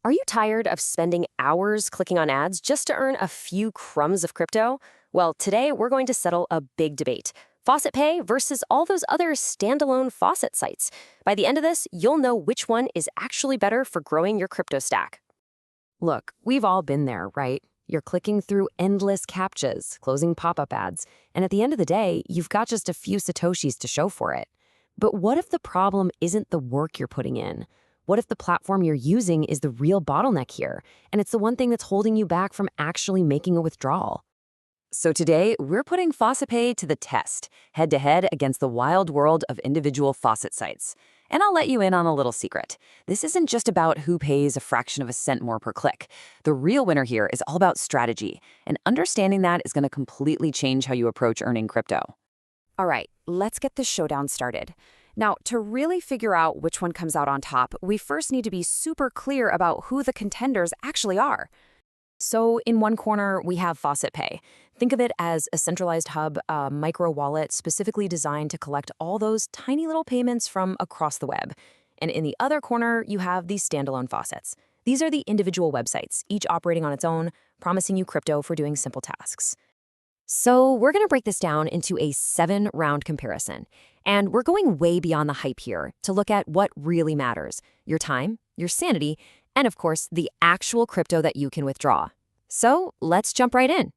Are you tired of spending hours clicking on ads just to earn a few crumbs of crypto? Well, today we're going to settle a big debate. FaucetPay versus all those other standalone faucet sites. By the end of this, you'll know which one is actually better for growing your crypto stack. Look, we've all been there, right? You're clicking through endless captchas, closing pop-up ads, and at the end of the day, you've got just a few satoshis to show for it. But what if the problem isn't the work you're putting in? What if the platform you're using is the real bottleneck here, and it's the one thing that's holding you back from actually making a withdrawal? So today, we're putting FaucetPay to the test, head-to-head against the wild world of individual faucet sites. And I'll let you in on a little secret. This isn't just about who pays a fraction of a cent more per click. The real winner here is all about strategy, and understanding that is going to completely change how you approach earning crypto. All right, let's get this showdown started. Now, to really figure out which one comes out on top, we first need to be super clear about who the contenders actually are. So in one corner, we have FaucetPay. Think of it as a centralized hub, a micro wallet specifically designed to collect all those tiny little payments from across the web. And in the other corner, you have these standalone faucets. These are the individual websites, each operating on its own, promising you crypto for doing simple tasks. So we're going to break this down into a 7-round comparison. And we're going way beyond the hype here to look at what really matters: your time, your sanity, and of course, the actual crypto that you can withdraw. So let's jump right in.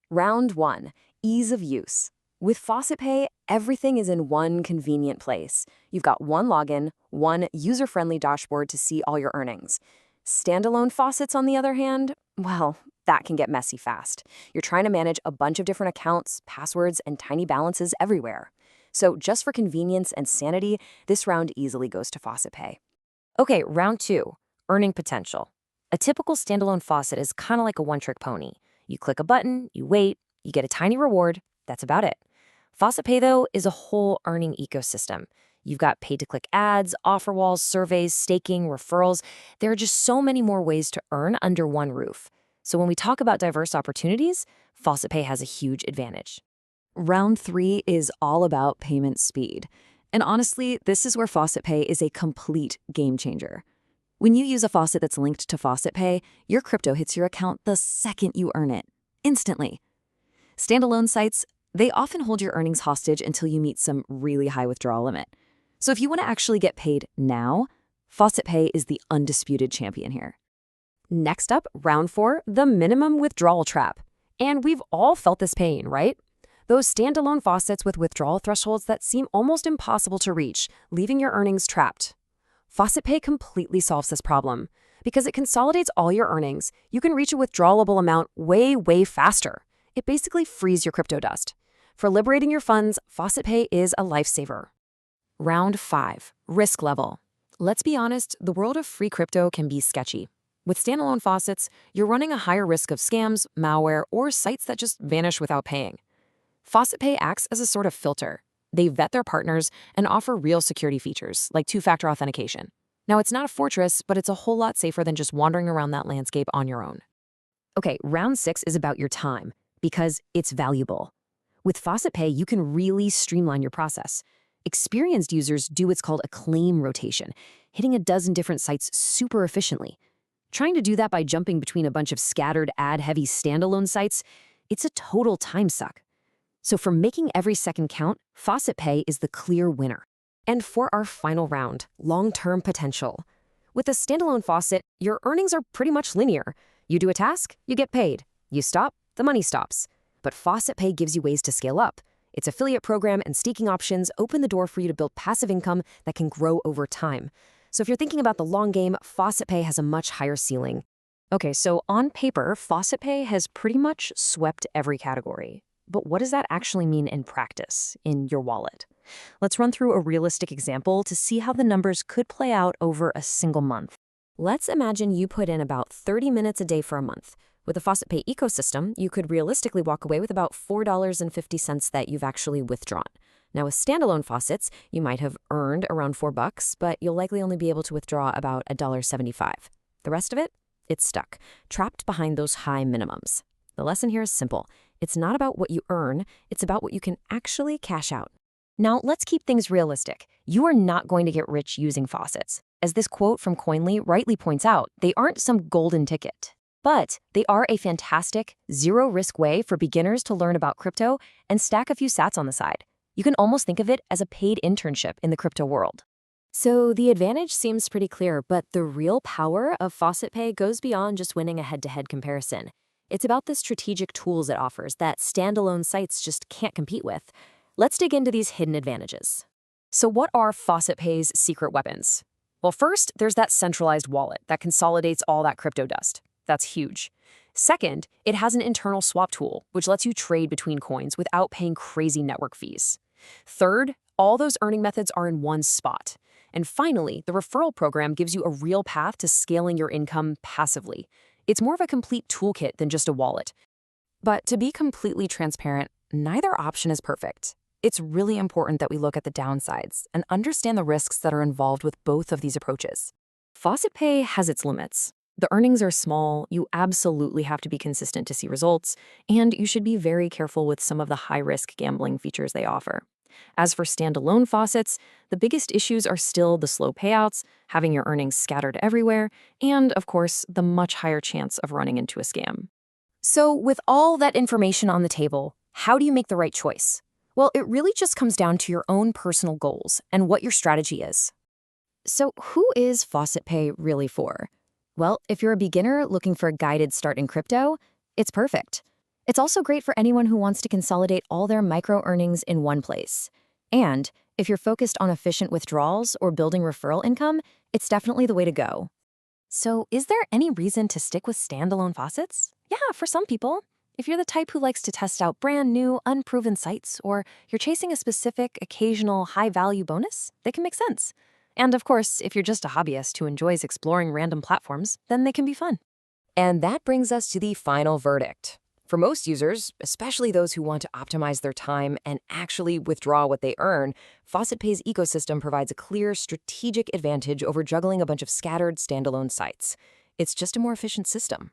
Round 1, ease of use. With FaucetPay, everything is in one convenient place. You've got one login, one user-friendly dashboard to see all your earnings. Standalone faucets, on the other hand, well, that can get messy fast. You're trying to manage a bunch of different accounts, passwords, and tiny balances everywhere. So just for convenience and sanity, this round easily goes to FaucetPay. Okay, round 2, earning potential. A typical standalone faucet is kind of like a one-trick pony. You click a button, you wait, you get a tiny reward, that's about it. FaucetPay, though, is a whole earning ecosystem. You've got pay-to-click ads, offer walls, surveys, staking, referrals. There are just so many more ways to earn under one roof. So when we talk about diverse opportunities, FaucetPay has a huge advantage. Round 3 is all about payment speed. And honestly, this is where FaucetPay is a complete game changer. When you use a faucet that's linked to FaucetPay, your crypto hits your account the second you earn it, instantly. Standalone sites, they often hold your earnings hostage until you meet some really high withdrawal limit. So if you want to actually get paid now, FaucetPay is the undisputed champion here. Next up, round 4, the minimum withdrawal trap. And we've all felt this pain, right? Those standalone faucets with withdrawal thresholds that seem almost impossible to reach, leaving your earnings trapped. FaucetPay completely solves this problem. Because it consolidates all your earnings, you can reach a withdrawable amount way, way faster. It basically frees your crypto dust. For liberating your funds, FaucetPay is a lifesaver. Round 5, risk level. Let's be honest, the world of free crypto can be sketchy. With standalone faucets, you're running a higher risk of scams, malware, or sites that just vanish without paying. FaucetPay acts as a sort of filter. They vet their partners and offer real security features, like two-factor authentication. Now, it's not a fortress, but it's a whole lot safer than just wandering around that landscape on your own. Okay, round 6 is about your time, because it's valuable. With FaucetPay, you can really streamline your process. Experienced users do what's called a claim rotation, hitting a dozen different sites super efficiently. Trying to do that by jumping between a bunch of scattered ad-heavy standalone sites, it's a total time suck. So for making every second count, FaucetPay is the clear winner. And for our final round, long-term potential. With a standalone faucet, your earnings are pretty much linear. You do a task, you get paid. You stop, the money stops. But FaucetPay gives you ways to scale up. Its affiliate program and staking options open the door for you to build passive income that can grow over time. So if you're thinking about the long game, FaucetPay has a much higher ceiling. Okay, so on paper, FaucetPay has pretty much swept every category. But what does that actually mean in practice, in your wallet? Let's run through a realistic example to see how the numbers could play out over a single month. Let's imagine you put in about 30 minutes a day for a month. With the FaucetPay ecosystem, you could realistically walk away with about $4.50 that you've actually withdrawn. Now, with standalone faucets, you might have earned around $4, but you'll likely only be able to withdraw about $1.75. The rest of it? It's stuck, trapped behind those high minimums. The lesson here is simple. It's not about what you earn, it's about what you can actually cash out. Now, let's keep things realistic. You are not going to get rich using faucets. as this quote from Coinly rightly points out, they aren't some golden ticket. But they are a fantastic, zero-risk way for beginners to learn about crypto and stack a few sats on the side. You can almost think of it as a paid internship in the crypto world. So the advantage seems pretty clear, but the real power of FaucetPay goes beyond just winning a head-to-head comparison. It's about the strategic tools it offers that standalone sites just can't compete with. Let's dig into these hidden advantages. So what are FaucetPay's secret weapons? Well, first, there's that centralized wallet that consolidates all that crypto dust. That's huge. Second, it has an internal swap tool, which lets you trade between coins without paying crazy network fees. Third, all those earning methods are in one spot. And finally, the referral program gives you a real path to scaling your income passively. It's more of a complete toolkit than just a wallet. But to be completely transparent, neither option is perfect. It's really important that we look at the downsides and understand the risks that are involved with both of these approaches. FaucetPay has its limits. The earnings are small, you absolutely have to be consistent to see results, and you should be very careful with some of the high-risk gambling features they offer. As for standalone faucets, the biggest issues are still the slow payouts, having your earnings scattered everywhere, and, of course, the much higher chance of running into a scam. So, with all that information on the table, how do you make the right choice? Well, it really just comes down to your own personal goals and what your strategy is. So, who is FaucetPay really for? Well, if you're a beginner looking for a guided start in crypto, it's perfect. It's also great for anyone who wants to consolidate all their micro earnings in one place. And if you're focused on efficient withdrawals or building referral income, it's definitely the way to go. So, is there any reason to stick with standalone faucets? Yeah, for some people. If you're the type who likes to test out brand new, unproven sites, or you're chasing a specific, occasional, high-value bonus, they can make sense. And of course, if you're just a hobbyist who enjoys exploring random platforms, then they can be fun. And that brings us to the final verdict. For most users, especially those who want to optimize their time and actually withdraw what they earn, FaucetPay's ecosystem provides a clear strategic advantage over juggling a bunch of scattered standalone sites. It's just a more efficient system.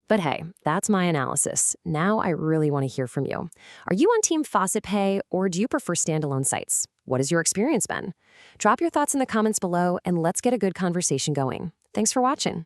But hey, that's my analysis. Now I really want to hear from you. Are you on Team FaucetPay or do you prefer standalone sites? What has your experience been? Drop your thoughts in the comments below and let's get a good conversation going. Thanks for watching.